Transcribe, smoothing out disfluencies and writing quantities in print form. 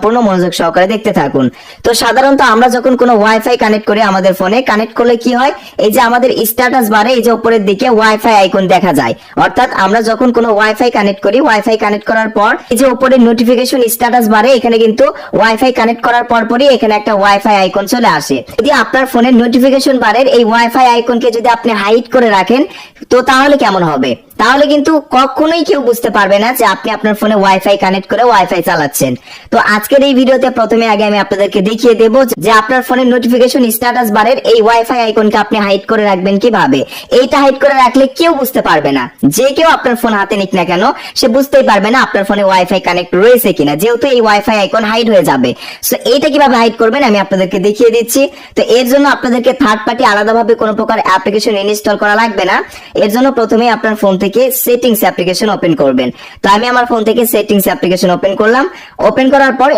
সম্পূর্ণ মনোযোগ সহকারে দেখতে থাকুন। তো সাধারণত আমরা যখন কোনো ওয়াইফাই কানেক্ট করি আমাদের ফোনে, কানেক্ট করলে কি হয়, এই যে আমাদের স্ট্যাটাস বারে এই যে উপরের দিকে ওয়াইফাই আইকন দেখা যায়। অর্থাৎ আমরা যখন কোনো ওয়াইফাই কানেক্ট করি, ওয়াইফাই কানেক্ট করার পর এই যে উপরে নোটিফিকেশন স্ট্যাটাস বারে এখানে কিন্তু ওয়াইফাই কানেক্ট করার পরই এখানে একটা ওয়াইফাই আইকন চলে আসে। যদি আপনার ফোনের নোটিফিকেশন বারের এই ওয়াইফাই আইকনকে যদি আপনি হাইড করে রাখেন, তো তাহলে কেমন হবে? তাহলে কিন্তু কখনোই কেউ বুঝতে পারবে না যে আপনি আপনার ফোনে ওয়াইফাই কানেক্ট করে ওয়াইফাই চালাচ্ছেন। তো আজকের এই ভিডিওতে প্রথমে আগে আমি আপনাদেরকে দেখিয়ে দেব যে আপনার ফোনের নোটিফিকেশন স্ট্যাটাস বারের এই ওয়াইফাই আইকনকে আপনি হাইড করে রাখবেন কিভাবে। এইটা হাইড করে রাখলে কেউ বুঝতে পারবে না, যে কেউ আপনার ফোন হাতে নিক না কেন সে বুঝতেই পারবে না আপনার ফোনে ওয়াইফাই কানেক্ট রয়েছে কিনা, যেহেতু এই ওয়াইফাই আইকন হাইড হয়ে যাবে। সো এইটা কিভাবে হাইড করবেন আমি আপনাদেরকে দেখিয়ে দিচ্ছি। তো এর জন্য আপনাদেরকে থার্ড পার্টি আলাদাভাবে কোনো প্রকার অ্যাপ্লিকেশন ইনস্টল করা লাগবে না। এর জন্য প্রথমে আপনার ফোন থেকে সেটিংস অ্যাপ্লিকেশন ওপেন করবেন। তো আমি আমার ফোন থেকে সেটিংস অ্যাপ্লিকেশন ওপেন করলাম। ওপেন করার পর